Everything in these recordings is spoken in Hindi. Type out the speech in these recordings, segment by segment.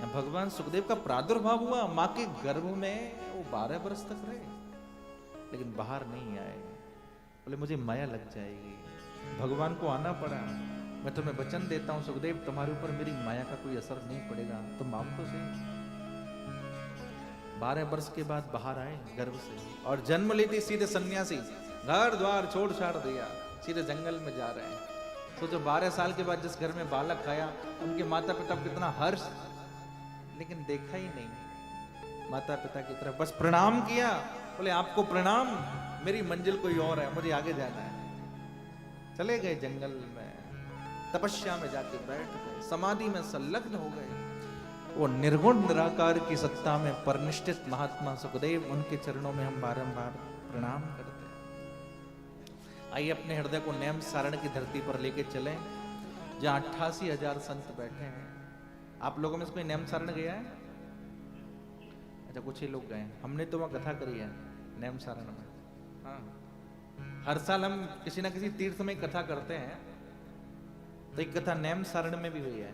भगवान सुखदेव का प्रादुर्भाव हुआ मां के गर्भ में, वो 12 वर्ष तक रहे, लेकिन बाहर नहीं आए। बोले मुझे माया लग जाएगी, भगवान को आना पड़ा। मैं तुम्हें वचन देता हूं सुखदेव, तुम्हारे ऊपर मेरी माया का कोई असर नहीं पड़ेगा, तुम मानो तो सही। 12 वर्ष के बाद बाहर आए गर्भ से, और जन्म लेते सीधे सन्यासी, घर द्वार छोड़ छाड़ दिया, सीधे जंगल में जा रहे हैं। सोचो 12 साल के बाद जिस घर में बालक आया, उनके माता पिता कितना हर्ष, लेकिन देखा ही नहीं माता पिता की तरफ, बस प्रणाम किया। बोले आपको प्रणाम, मेरी मंजिल कोई और है, मुझे आगे जाना है। चले गए जंगल में, तपस्या में जाके बैठ गए, समाधि में संलग्न हो गए। वो निर्गुण निराकार की सत्ता में परनिष्ठित महात्मा सुखदेव, उनके चरणों में हम बारंबार प्रणाम करते हैं। आइए अपने हृदय को नेम सारण की धरती पर लेके चलें, जहां 88,000 संत बैठे हैं। आप लोगों में से कोई नेम सारण गया है? अच्छा, कुछ ही लोग गए। हमने तो वहां कथा करी है नेम सारण में। हाँ, हर साल हम किसी ना किसी तीर्थ में कथा करते हैं, तो एक कथा नेम सारण में भी हुई है।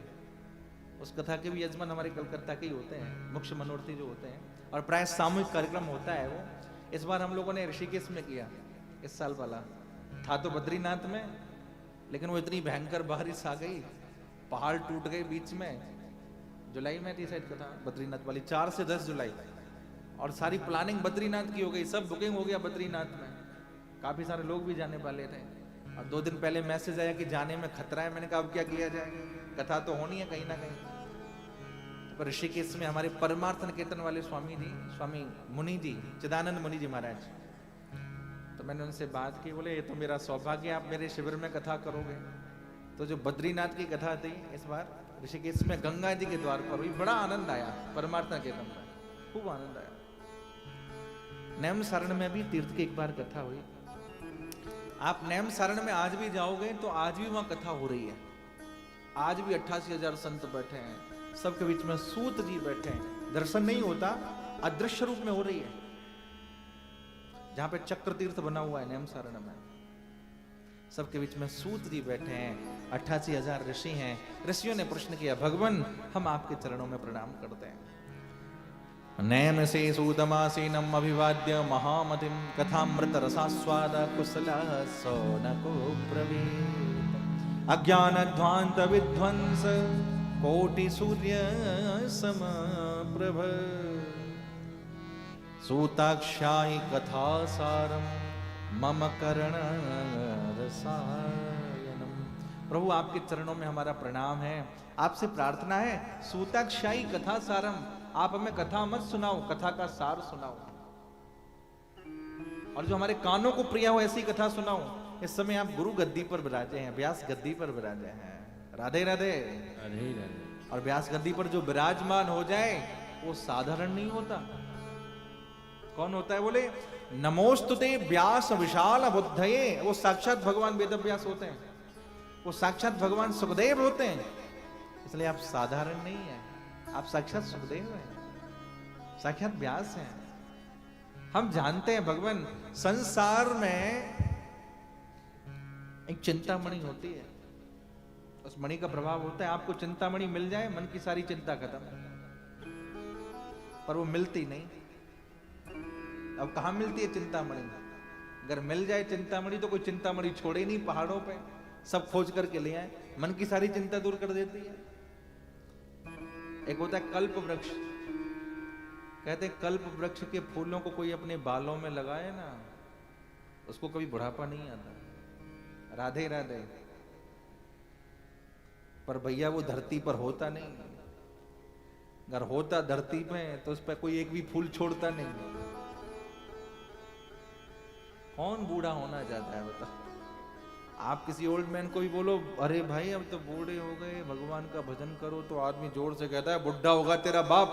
उस कथा के भी यजमान हमारे कलकत्ता के ही होते हैं, मुख्य मनोरथी जो होते हैं, और प्राय सामूहिक कार्यक्रम होता है वो। इस बार हम लोगों ने ऋषिकेश में किया, इस साल वाला था तो बद्रीनाथ में, लेकिन वो इतनी भयंकर बारिश आ गई, पहाड़ टूट गए बीच में। जुलाई में थी शायद कथा बद्रीनाथ वाली, 4 से 10 जुलाई, और सारी प्लानिंग बद्रीनाथ की हो गई, सब बुकिंग हो गया बद्रीनाथ में, काफी सारे लोग भी जाने वाले थे। और 2 दिन पहले मैसेज आया कि जाने में खतरा है। मैंने कहा अब क्या किया जाए, कथा तो होनी है कहीं ना कहीं। तो ऋषिकेश में हमारे परमार्थ निकेतन वाले स्वामी जी, स्वामी मुनि जी, चिदानंद मुनि जी महाराज, तो मैंने उनसे बात की। बोले ये तो मेरा सौभाग्य, आप मेरे शिविर में कथा करोगे। तो जो बद्रीनाथ की कथा थी इस बार ऋषिकेश में गंगा जी के द्वार पर हुई, बड़ा आनंद आया। परमार्थ निकेतन में खूब आनंद आया। नेम सारण में भी तीर्थ की एक बार कथा हुई। आप नेम सारण में आज भी जाओगे तो आज भी वहां कथा हो रही है। आज भी 88,000 संत बैठे हैं, सबके बीच में सूत जी बैठे हैं। दर्शन नहीं होता, अदृश्य रूप में हो रही है। जहां पे चक्र तीर्थ बना हुआ है नेम सारण में, सबके बीच में सूत जी बैठे हैं। 88,000 ऋषि हैं। ऋषियों ने प्रश्न किया, भगवान हम आपके चरणों में प्रणाम करते हैं। नैन से सूतमासीनम अभिवाद्य महामतिम कथामृत रसास्वाद कुशल सौनको ब्रवीत अज्ञानध्वांत विध्वंस कोटि सूर्य समप्रभ सूताक्षायि कथा सारम मम कर्ण रसायनम। प्रभु आपके चरणों में हमारा प्रणाम है, आपसे प्रार्थना है, सूताक्षायि कथा सारम, आप हमें कथा मत सुनाओ, कथा का सार सुनाओ, और जो हमारे कानों को प्रिय हो ऐसी कथा सुनाओ। इस समय आप गुरु गद्दी पर विराजे हैं, व्यास गद्दी पर विराजे हैं। राधे राधे राधे राधे। और व्यास गद्दी पर जो विराजमान हो जाए वो साधारण नहीं होता। कौन होता है? बोले नमोस्तुते व्यास विशाल बुद्धये, वो साक्षात भगवान वेद व्यास होते हैं, वो साक्षात भगवान सुखदेव होते हैं। इसलिए आप साधारण नहीं है, आप साक्षात सुखदेव हैं, साक्षात व्यास हैं। हम जानते हैं भगवान, संसार में एक चिंतामणि होती है, उस मणि का प्रभाव होता है, आपको चिंतामणि मिल जाए मन की सारी चिंता खत्म, पर वो मिलती नहीं। अब कहां मिलती है चिंतामणि? अगर मिल जाए चिंतामणि तो कोई चिंतामणि छोड़े नहीं, पहाड़ों पे सब खोज करके ले आए, मन की सारी चिंता दूर कर देती है। एक होता है कल्प वृक्ष, कहते हैं कल्प वृक्ष के फूलों को कोई अपने बालों में लगाए ना, उसको कभी बुढ़ापा नहीं आता। राधे राधे। पर भैया वो धरती पर होता नहीं, अगर होता धरती पे तो उस पर कोई एक भी फूल छोड़ता नहीं। कौन बूढ़ा होना चाहता है बता? आप किसी ओल्ड मैन को भी बोलो, अरे भाई अब तो बूढ़े हो गए, भगवान का भजन करो, तो आदमी जोर से कहता है बुढ़ा होगा तेरा बाप।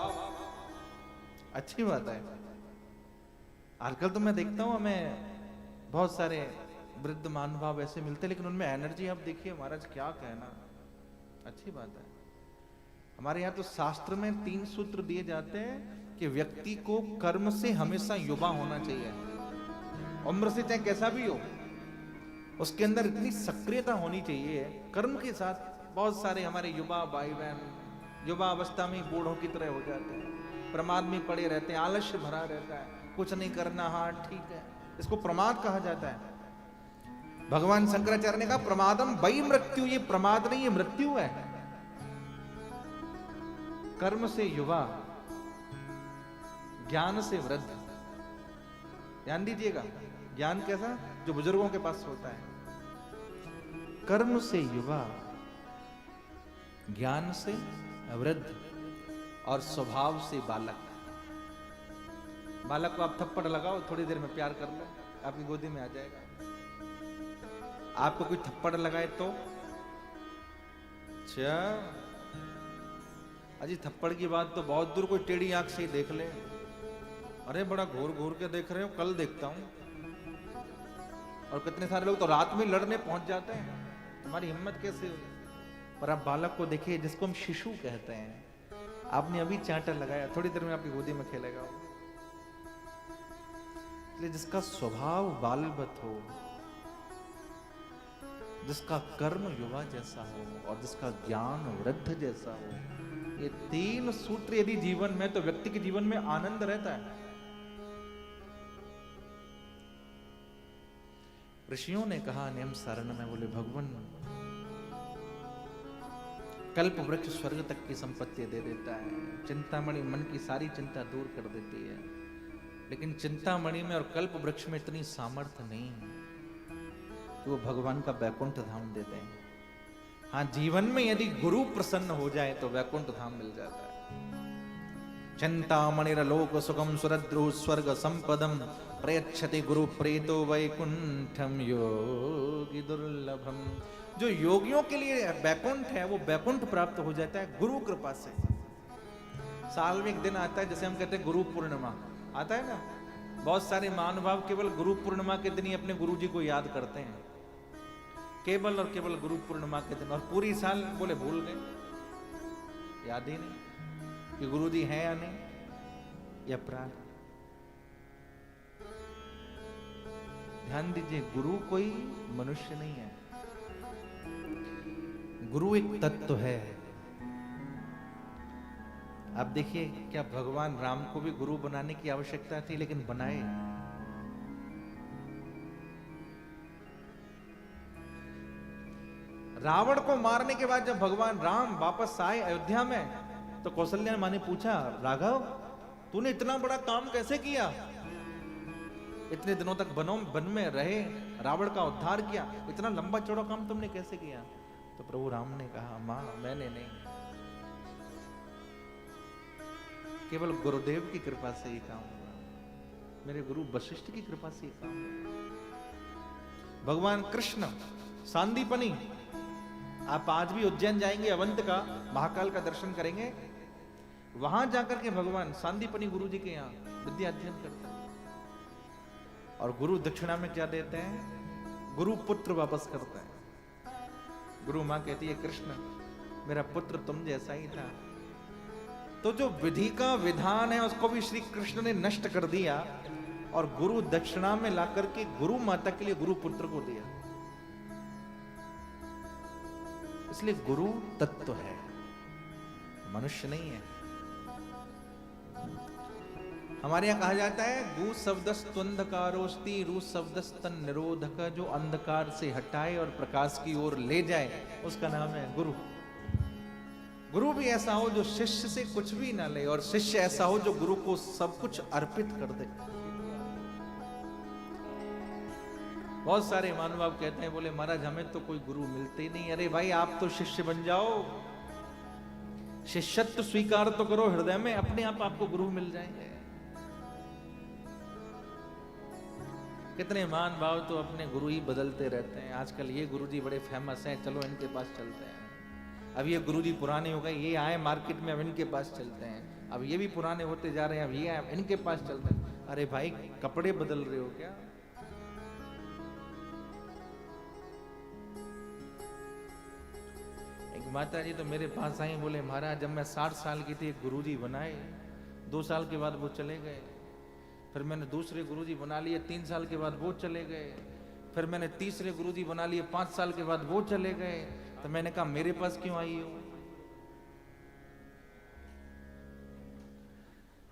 अच्छी बात है। आजकल तो मैं देखता हूं हमें बहुत सारे वृद्ध महानुभाव ऐसे मिलते, लेकिन उनमें एनर्जी आप देखिए महाराज, क्या कहना। अच्छी बात है। हमारे यहाँ तो शास्त्र में 3 सूत्र दिए जाते हैं कि व्यक्ति को कर्म से हमेशा युवा होना चाहिए, उम्र से चाहे कैसा भी हो, उसके अंदर इतनी सक्रियता होनी चाहिए कर्म के साथ। बहुत सारे हमारे युवा भाई बहन युवा अवस्था में बूढ़ों की तरह हो जाते हैं, प्रमाद में पड़े रहते हैं, आलस्य भरा रहता है, कुछ नहीं करना, हाँ ठीक है, इसको प्रमाद कहा जाता है। भगवान शंकराचार्य ने कहा प्रमादम वही मृत्यु, ये प्रमाद नहीं, ये मृत्यु है। कर्म से युवा, ज्ञान से वृद्ध। ध्यान दीजिएगा, ज्ञान कैसा, जो बुजुर्गों के पास होता है। कर्म से युवा, ज्ञान से वृद्ध, और स्वभाव से बालक। बालक को आप थप्पड़ लगाओ, थोड़ी देर में प्यार कर लो, आपकी गोदी में आ जाएगा। आपको कोई थप्पड़ लगाए तो अच्छा, अजी थप्पड़ की बात तो बहुत दूर, कोई टेढ़ी आंख से ही देख ले, अरे बड़ा घूर घूर के देख रहे हो, कल देखता हूं। और कितने सारे लोग तो रात में लड़ने पहुंच जाते हैं, तुम्हारी हिम्मत कैसे हुई। पर आप बालक को देखिए, जिसको हम शिशु कहते हैं, आपने अभी चांटा लगाया, थोड़ी देर में आपकी गोदी में खेलेगा। इसलिए जिसका स्वभाव बालवत हो, जिसका कर्म युवा जैसा हो, और जिसका ज्ञान वृद्ध जैसा हो, ये तीन सूत्र यदि जीवन में, तो व्यक्ति के जीवन में आनंद रहता है। ऋषियों ने कहा नियम सारण में, बोले भगवान कल्प वृक्ष स्वर्ग तक की संपत्ति दे देता है, चिंतामणि मन की सारी चिंता दूर कर देती है, लेकिन चिंतामणि में और कल्प वृक्ष में इतनी सामर्थ्य नहीं कि वो भगवान का वैकुंठ धाम देते हैं। हाँ, जीवन में यदि गुरु प्रसन्न हो जाए तो वैकुंठ धाम मिल जाता है। चिंतामणिरलोक सुखम सुरद्रु स्वर्ग संपदम प्रयच्छति गुरु प्रेतो वैकुंठम योगी दुर्लभम। जो योगियों के लिए वैकुंठ है, वो वैकुंठ प्राप्त हो जाता है गुरु कृपा से। साल में एक दिन आता है, जैसे हम कहते हैं गुरु पूर्णिमा आता है ना, बहुत सारे महानुभाव केवल गुरु पूर्णिमा के दिन ही अपने गुरु जी को याद करते हैं, केवल और केवल गुरु पूर्णिमा के दिन, और पूरी साल बोले भूल गए, याद ही नहीं कि गुरु जी हैं या नहीं, या प्राण। ध्यान दीजिए, गुरु कोई मनुष्य नहीं है, गुरु एक तत्व है। आप देखिए, क्या भगवान राम को भी गुरु बनाने की आवश्यकता थी, लेकिन बनाए। रावण को मारने के बाद जब भगवान राम वापस आए अयोध्या में, तो कौशल्या माँ ने पूछा, राघव तूने इतना बड़ा काम कैसे किया, इतने दिनों तक वन में रहे, रावण का उद्धार किया, इतना लंबा चौड़ा काम तुमने कैसे किया। तो प्रभु राम ने कहा, मां मैंने नहीं, केवल गुरुदेव की कृपा से ही काम हुआ, मेरे गुरु वशिष्ठ की कृपा से ही काम हुआ। भगवान कृष्ण सांदीपनी, आप आज भी उज्जैन जाएंगे, अवंत का महाकाल का दर्शन करेंगे, वहां जाकर के भगवान सांदीपनी गुरु जी के यहाँ विद्या अध्ययन करते हैं। और गुरु दक्षिणा में क्या देते हैं, गुरु पुत्र वापस करता है। गुरु मां कहती है, कृष्ण मेरा पुत्र तुम जैसा ही था। तो जो विधि का विधान है उसको भी श्री कृष्ण ने नष्ट कर दिया, और गुरु दक्षिणा में ला करके गुरु माता के लिए गुरु पुत्र को दिया। इसलिए गुरु तत्व है, मनुष्य नहीं है। हमारे यहां कहा जाता है, गु शब्दस्तुंधकारोस्ति रु शब्दस्तन निरोधक, जो अंधकार से हटाए और प्रकाश की ओर ले जाए, उसका नाम है गुरु। गुरु भी ऐसा हो जो शिष्य से कुछ भी ना ले, और शिष्य ऐसा हो जो गुरु को सब कुछ अर्पित कर दे। बहुत सारे महानुभाव कहते हैं, बोले महाराज हमें तो कोई गुरु मिलते ही नहीं। अरे भाई, आप तो शिष्य बन जाओ, शिष्यत्व स्वीकार तो करो हृदय में, अपने आप आपको गुरु मिल जाएंगे। कितने महानुभाव तो अपने गुरु ही बदलते रहते हैं। आजकल ये गुरु जी बड़े फेमस हैं, चलो इनके पास चलते हैं। अब ये गुरु जी पुराने हो गए, ये आए मार्केट में, अब इनके पास चलते हैं। अब ये भी पुराने होते जा रहे हैं, अब ये आए, इनके पास चलते हैं। अरे भाई, कपड़े बदल रहे हो क्या? एक माता जी तो मेरे पास आई, बोले महाराज जब मैं 60 साल की थी, गुरु जी बनाए, 2 साल के बाद वो चले गए। फिर मैंने दूसरे गुरुजी बना लिए, 3 साल के बाद वो चले गए। फिर मैंने तीसरे गुरुजी बना लिए, 5 साल के बाद वो चले गए। तो मैंने कहा मेरे पास क्यों आई हो?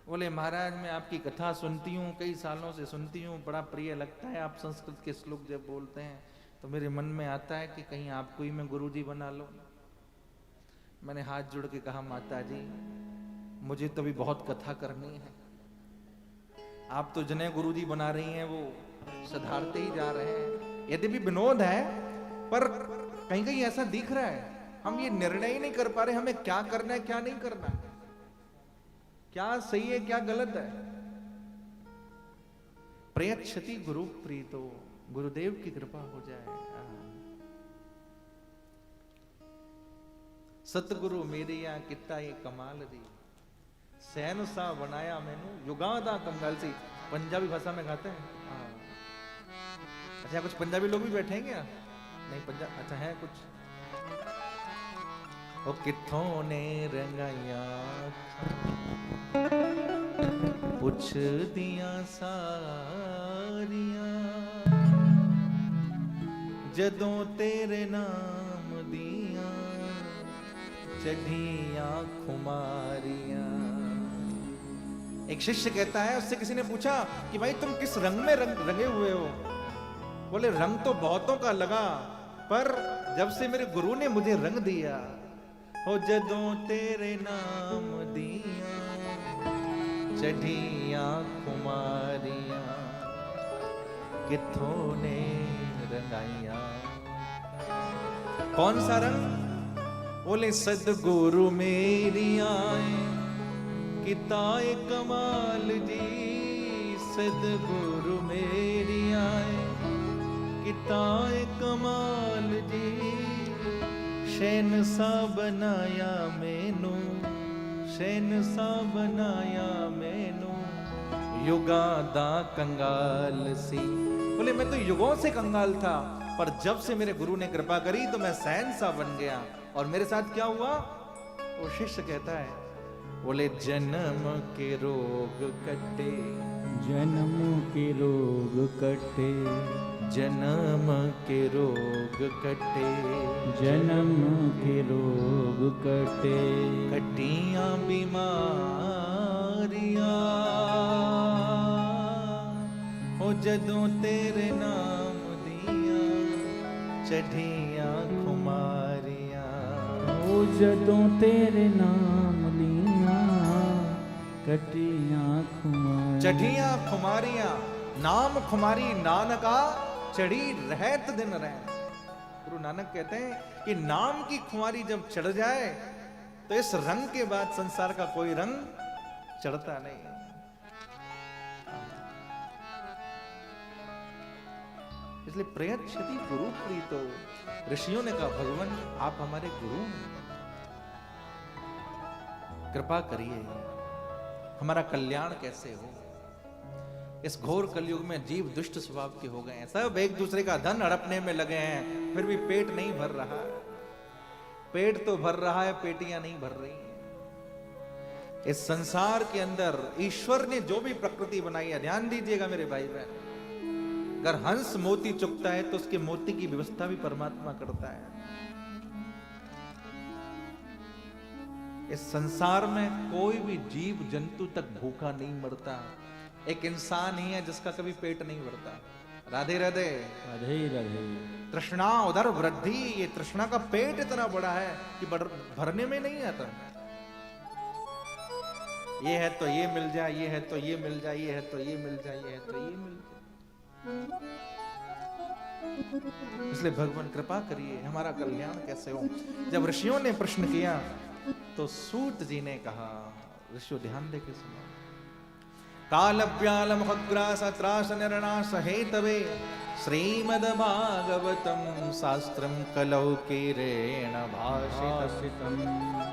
बोले महाराज मैं आपकी कथा सुनती हूँ, कई सालों से सुनती हूँ, बड़ा प्रिय लगता है। आप संस्कृत के श्लोक जब बोलते हैं तो मेरे मन में आता है कि कहीं आपको ही मैं गुरुजी बना लूं। मैंने हाथ जोड़ के कहा माता जी मुझे तो भी बहुत कथा करनी है, आप तो जिन्हें गुरुजी बना रही हैं वो सुधारते ही जा रहे हैं। यदि भी विनोद है पर कहीं कहीं ऐसा दिख रहा है हम ये निर्णय ही नहीं कर पा रहे हमें क्या करना है क्या नहीं करना, क्या सही है क्या गलत है। प्रयच्छति गुरु प्रीतो, गुरुदेव की कृपा हो जाए। सतगुरु मेरे यहाँ कितना ये कमाल दी, सैन सा बनाया मैनू युगादा कंगाल सी। पंजाबी भाषा में गाते हैं। अच्छा कुछ पंजाबी लोग भी बैठे हैं क्या? नहीं पंजाब अच्छा है कुछ। ओ किथों ने रंगाइया पुछ दिया सारियां, जदों तेरे नाम दिया चढ़िया खुमारियां। एक शिष्य कहता है, उससे किसी ने पूछा कि भाई तुम किस रंग में रंगे हुए हो? बोले रंग तो बहुतों का लगा पर जब से मेरे गुरु ने मुझे रंग दिया, हो जदों तेरे नाम दिया चढ़िया खुमारियां, किथों ने रंगाइया। कौन सा रंग? बोले सदगुरु मेरी आए किताए कमाल जी, सदगुरु मेरी आए किताए कमाल जी, शैन सा बनाया मैनू, शैन सा बनाया मैनू युगा दा कंगाल सी। बोले मैं तो युगों से कंगाल था पर जब से मेरे गुरु ने कृपा करी तो मैं सैन सा बन गया। और मेरे साथ क्या हुआ? वो शिष्य कहता है, बोले जन्म के रोग कटे, जन्म के रोग कटे, जन्म के रोग कटे, जन्म के रोग कटे, कटियां बीमारियां हो जदों तेरे नाम दिया चढ़ियां खुमारियां। ओ जदों तेरे नाम लिया कटियां खुमारियां। चढ़ियां खुमारियां, नाम खुमारी नानका चढ़ी रहत दिन रह। गुरु नानक कहते हैं कि नाम की खुमारी जब चढ़ जाए तो इस रंग के बाद संसार का कोई रंग चढ़ता नहीं। इसलिए प्रयच्छति गुरु प्रीतो, ऋषियों ने कहा भगवान आप हमारे गुरु हैं, कृपा करिए हमारा कल्याण कैसे हो। इस घोर कलयुग में जीव दुष्ट स्वभाव के हो गए हैं, सब एक दूसरे का धन हड़पने में लगे हैं, फिर भी पेट नहीं भर रहा है। पेट तो भर रहा है, पेटियां नहीं भर रही हैं। इस संसार के अंदर ईश्वर ने जो भी प्रकृति बनाई है, ध्यान दीजिएगा मेरे भाई बहन, अगर हंस मोती चुगता है तो उसके मोती की व्यवस्था भी परमात्मा करता है। इस संसार में कोई भी जीव जंतु तक भूखा नहीं मरता, एक इंसान ही है जिसका कभी पेट नहीं भरता। राधे राधे राधे राधे। तृष्णा उधर वृद्धि, ये तृष्णा का पेट इतना बड़ा है कि भरने में नहीं आता। ये है तो ये मिल जाए, ये है तो ये मिल जाए, ये है तो ये मिल जाए, ये है तो ये मिल जाए। इसलिए भगवान कृपा करिए हमारा कल्याण कैसे हो। जब ऋषियों ने प्रश्न किया तो सूत जी ने कहा, ऋषियों ध्यान दे के सुनो, काल व्याल मुखग्रास त्रास निर्णास हेतवे श्रीमद् भागवतम शास्त्रम कलौ कीरेण भाषितम।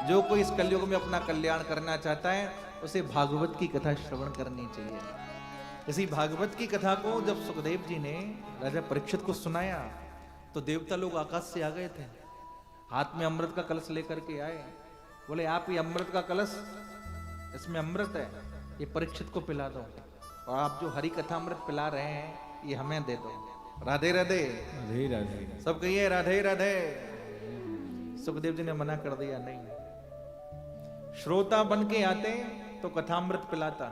जो कोई इस कलयुग में अपना कल्याण करना चाहता है उसे भागवत की कथा श्रवण करनी चाहिए। इसी भागवत की कथा को जब सुखदेव जी ने राजा परीक्षित को सुनाया तो देवता लोग आकाश से आ गए थे, हाथ में अमृत का कलश लेकर के आए। बोले आप ये अमृत का कलश, इसमें अमृत है, ये परीक्षित को पिला दो, और आप जो हरि कथा अमृत पिला रहे हैं ये हमें दे दो। राधे राधे राधे राधे। सब कहिए राधे राधे। सुखदेव जी ने मना कर दिया, नहीं। श्रोता बन के आते तो कथामृत पिलाता,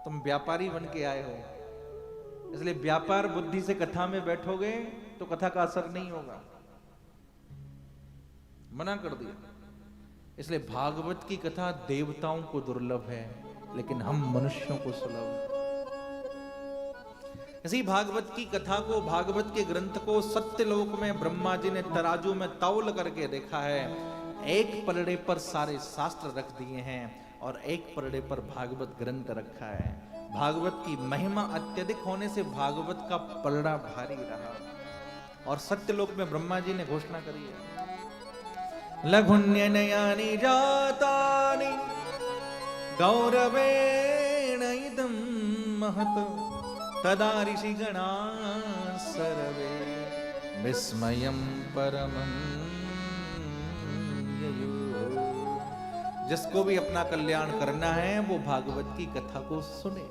तुम व्यापारी बन के आए हो, इसलिए व्यापार बुद्धि से कथा में बैठोगे तो कथा का असर नहीं होगा, मना कर दिया। इसलिए भागवत की कथा देवताओं को दुर्लभ है, लेकिन हम मनुष्यों को सुलभ। इसी भागवत की कथा को, भागवत के ग्रंथ को सत्यलोक में ब्रह्मा जी ने तराजू में तौल करके देखा है। एक पलड़े पर सारे शास्त्र रख दिए हैं और एक पलड़े पर भागवत ग्रंथ रखा है। भागवत की महिमा अत्यधिक होने से भागवत का पलड़ा भारी रहा और सत्यलोक में ब्रह्मा जी ने घोषणा करी है, लघुन्यनयानि जातानि गौरवेण इदं महत् तदा ऋषिगणा सर्वे विस्मयं परमं ययुः। जिसको भी अपना कल्याण करना है वो भागवत की कथा को सुने।